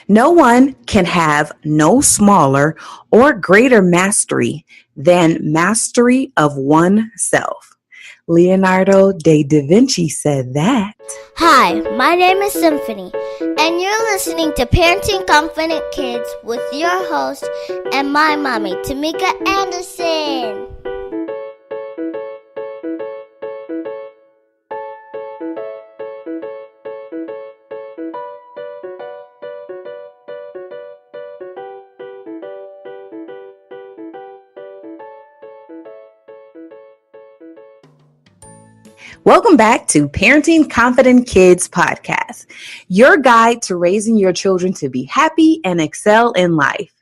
No one can have no smaller or greater mastery than mastery of oneself. Leonardo da Vinci said that. Hi, my name is Symphony, and you're listening to Parenting Confident Kids with your host and my mommy, Tamika Anderson. Welcome back to Parenting Confident Kids podcast, your guide to raising your children to be happy and excel in life.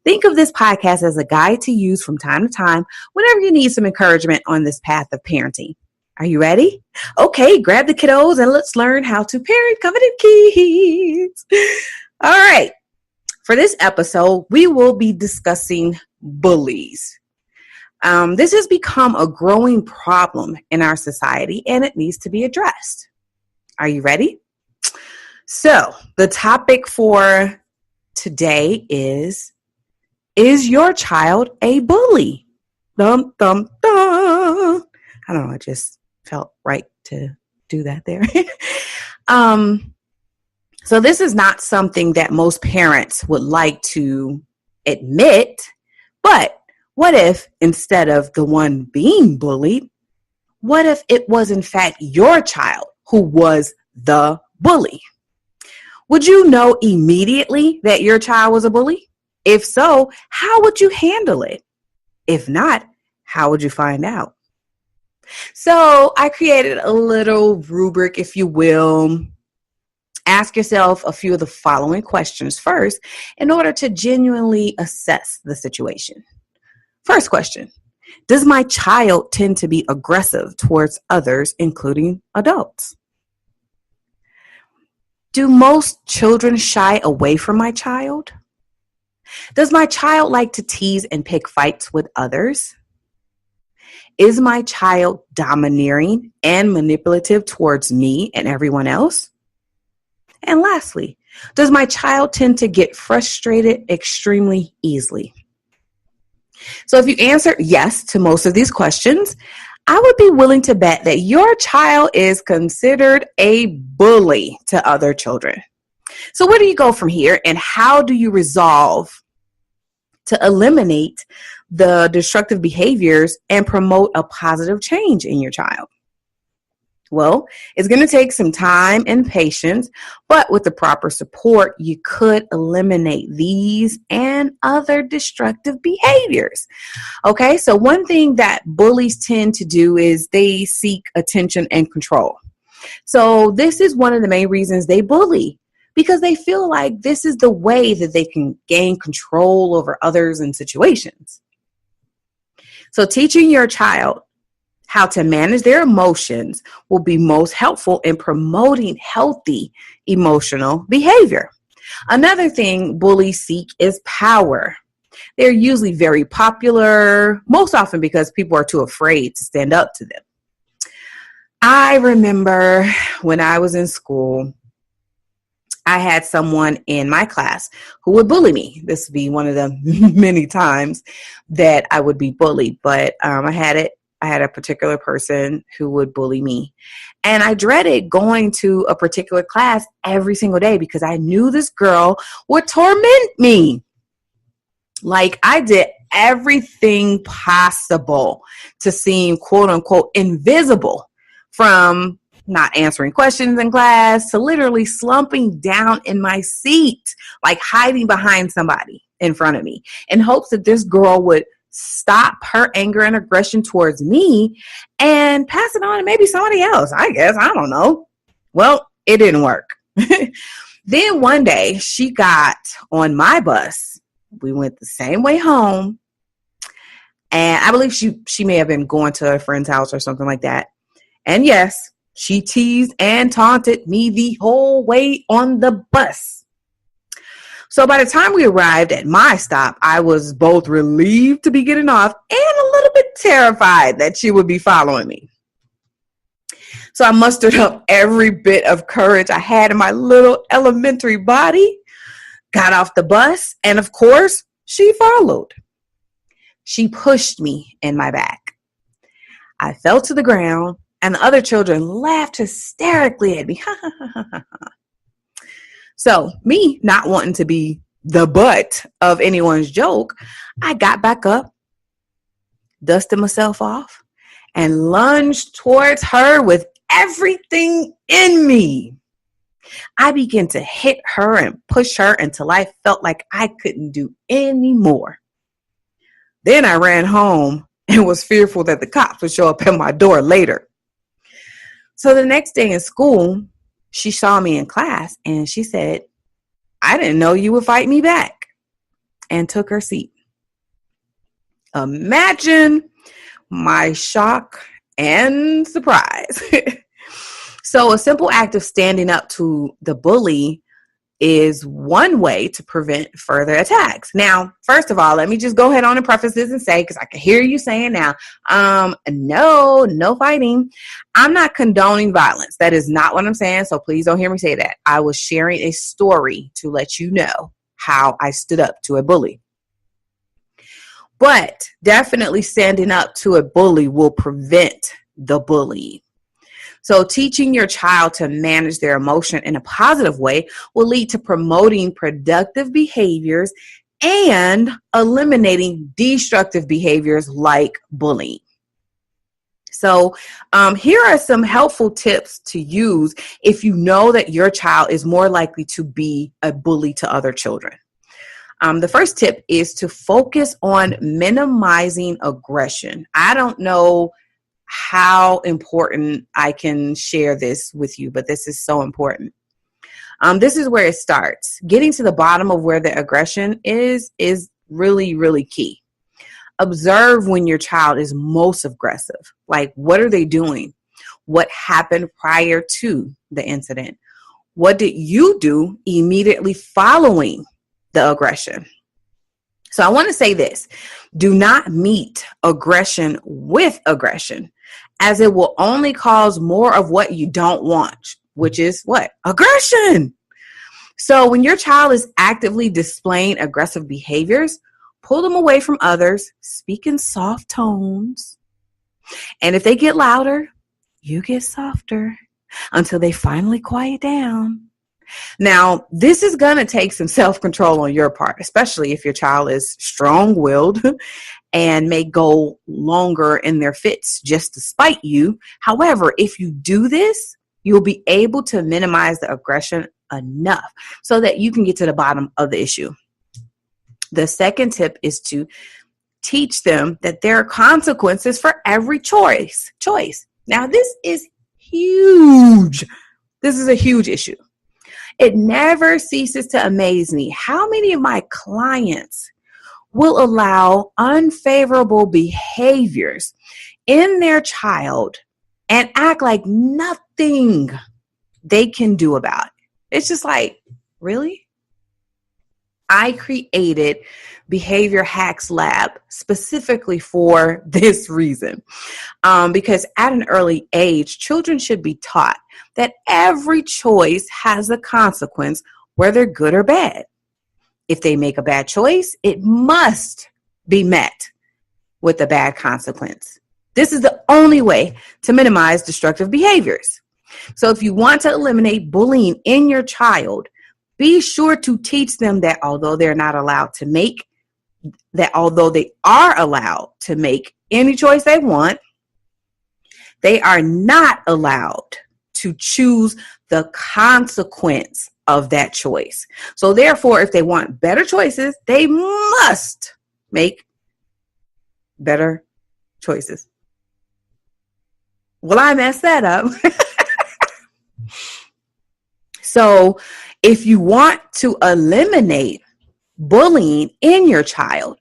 Think of this podcast as a guide to use from time to time whenever you need some encouragement on this path of parenting. Are you ready? Okay, grab the kiddos and let's learn how to parent confident kids. All right, for this episode, we will be discussing bullies. This has become a growing problem in our society and it needs to be addressed. Are you ready? So the topic for today is your child a bully? Dum, dum, dum. I don't know. I just felt right to do that there. So this is not something that most parents would like to admit, but what if instead of the one being bullied, what if it was in fact your child who was the bully? Would you know immediately that your child was a bully? If so, how would you handle it? If not, how would you find out? So I created a little rubric, if you will. Ask yourself a few of the following questions first in order to genuinely assess the situation. First question, does my child tend to be aggressive towards others, including adults? Do most children shy away from my child? Does my child like to tease and pick fights with others? Is my child domineering and manipulative towards me and everyone else? And lastly, does my child tend to get frustrated extremely easily? So if you answer yes to most of these questions, I would be willing to bet that your child is considered a bully to other children. So where do you go from here and how do you resolve to eliminate the destructive behaviors and promote a positive change in your child? Well, it's going to take some time and patience, but with the proper support, you could eliminate these and other destructive behaviors. Okay, so one thing that bullies tend to do is they seek attention and control. So this is one of the main reasons they bully, because they feel like this is the way that they can gain control over others and situations. So teaching your child how to manage their emotions will be most helpful in promoting healthy emotional behavior. Another thing bullies seek is power. They're usually very popular, most often because people are too afraid to stand up to them. I remember when I was in school, I had someone in my class who would bully me. This would be one of the many times that I would be bullied, but I had a particular person who would bully me. And I dreaded going to a particular class every single day because I knew this girl would torment me. Like I did everything possible to seem quote unquote invisible, from not answering questions in class to literally slumping down in my seat, like hiding behind somebody in front of me in hopes that this girl would stop her anger and aggression towards me and pass it on to maybe somebody else. I guess, I don't know. Well, it didn't work. Then one day she got on my bus. We went the same way home. And I believe she may have been going to a friend's house or something like that. And yes, she teased and taunted me the whole way on the bus. So by the time we arrived at my stop, I was both relieved to be getting off and a little bit terrified that she would be following me. So I mustered up every bit of courage I had in my little elementary body got off the bus, and of course, she followed. She pushed me in my back. I fell to the ground, and the other children laughed hysterically at me. So, me not wanting to be the butt of anyone's joke, I got back up, dusted myself off, and lunged towards her with everything in me. I began to hit her and push her until I felt like I couldn't do any more. Then I ran home and was fearful that the cops would show up at my door later. So the next day in school, she saw me in class and she said, "I didn't know you would fight me back," and took her seat. Imagine my shock and surprise. So a simple act of standing up to the bully is one way to prevent further attacks. Now, first of all, let me just go ahead on and preface this and say, because I can hear you saying now, no fighting. I'm not condoning violence. That is not what I'm saying. So please don't hear me say that. I was sharing a story to let you know how I stood up to a bully. But definitely standing up to a bully will prevent the bullying. So teaching your child to manage their emotion in a positive way will lead to promoting productive behaviors and eliminating destructive behaviors like bullying. So here are some helpful tips to use if you know that your child is more likely to be a bully to other children. The first tip is to focus on minimizing aggression. I don't know how important I can share this with you, but this is so important. This is where it starts. Getting to the bottom of where the aggression is really, really key. Observe when your child is most aggressive. Like, what are they doing? What happened prior to the incident? What did you do immediately following the aggression? So I want to say this. Do not meet aggression with aggression, as it will only cause more of what you don't want, which is what? Aggression. So when your child is actively displaying aggressive behaviors, pull them away from others, speak in soft tones. And if they get louder, you get softer until they finally quiet down. Now, this is going to take some self-control on your part, especially if your child is strong-willed and may go longer in their fits just to spite you. However, if you do this, you'll be able to minimize the aggression enough so that you can get to the bottom of the issue. The second tip is to teach them that there are consequences for every choice. Now, this is huge. This is a huge issue. It never ceases to amaze me how many of my clients will allow unfavorable behaviors in their child and act like nothing they can do about it. It's just like, really? I created Behavior Hacks Lab specifically for this reason. Because at an early age, children should be taught that every choice has a consequence, whether good or bad. If they make a bad choice, it must be met with a bad consequence. This is the only way to minimize destructive behaviors. So if you want to eliminate bullying in your child, be sure to teach them that although they are allowed to make any choice they want, they are not allowed to choose the consequence of that choice. So therefore, if they want better choices, they must make better choices. Well, I messed that up. So if you want to eliminate bullying in your child,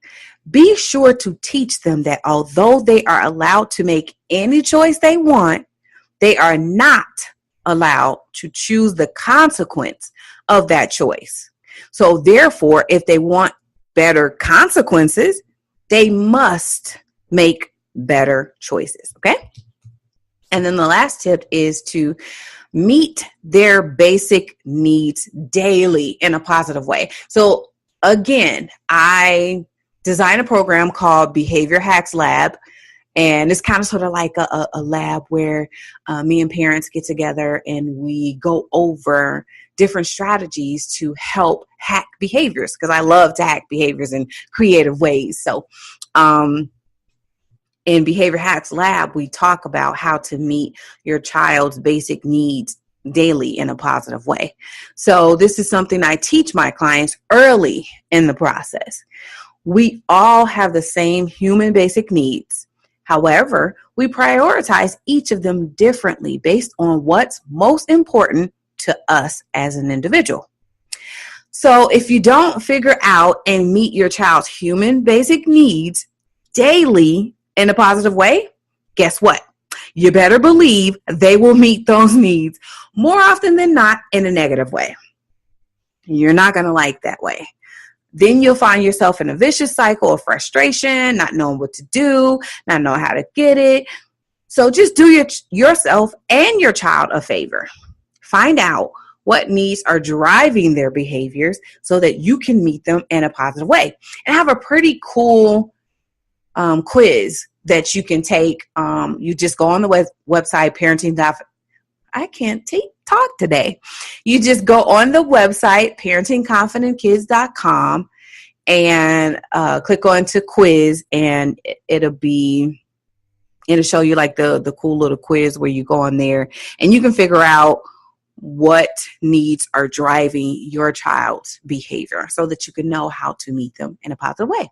be sure to teach them that although they are allowed to make any choice they want, they are not allowed to choose the consequence of that choice. So therefore, if they want better consequences, they must make better choices. Okay? And then the last tip is to Meet their basic needs daily in a positive way. So again, I designed a program called Behavior Hacks Lab. And it's kind of sort of like a lab where me and parents get together and we go over different strategies to help hack behaviors, because I love to hack behaviors in creative ways. So in Behavior Hacks Lab, we talk about how to meet your child's basic needs daily in a positive way. So this is something I teach my clients early in the process. We all have the same human basic needs. However, we prioritize each of them differently based on what's most important to us as an individual. So if you don't figure out and meet your child's human basic needs daily in a positive way, guess what? You better believe they will meet those needs more often than not in a negative way. You're not going to like that way. Then you'll find yourself in a vicious cycle of frustration, not knowing what to do, not knowing how to get it. So just do yourself and your child a favor. Find out what needs are driving their behaviors so that you can meet them in a positive way. And have a pretty cool quiz that you can take. You just go on the website, parenting. I can't talk today. You just go on the website, parentingconfidentkids.com, and click on to quiz, and it'll show you like the cool little quiz where you go on there and you can figure out what needs are driving your child's behavior so that you can know how to meet them in a positive way.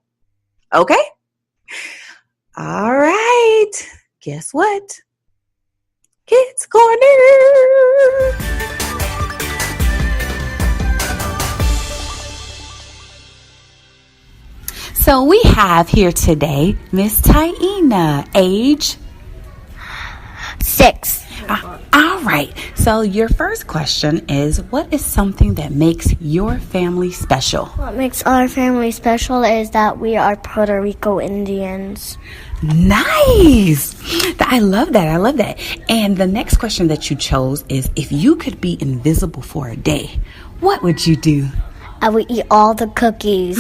Okay? All right. Guess what? Kids Corner. So we have here today Miss Taina, age 6. All right. So your first question is, what is something that makes your family special? What makes our family special is that we are Puerto Rico Indians. Nice. I love that. And the next question that you chose is, if you could be invisible for a day, what would you do? I would eat all the cookies.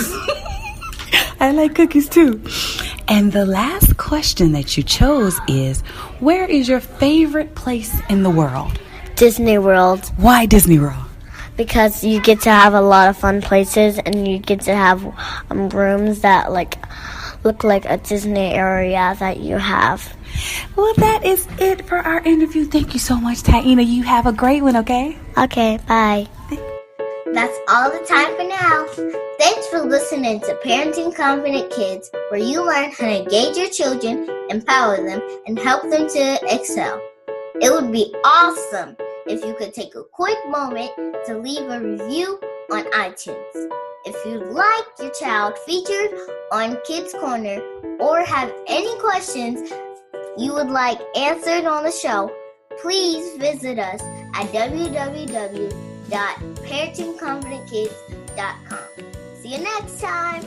I like cookies too. And the last question that you chose is, where is your favorite place in the world? Disney World. Why Disney World? Because you get to have a lot of fun places, and you get to have rooms that look like a Disney area that you have. Well, that is it for our interview. Thank you so much, Taina. You have a great one, okay? Okay, bye. That's all the time for now. Thanks for listening to Parenting Confident Kids, where you learn how to engage your children, empower them, and help them to excel. It would be awesome if you could take a quick moment to leave a review on iTunes. If you'd like your child featured on Kids Corner or have any questions you would like answered on the show, please visit us at www.parentingconfidentkids.com. See you next time.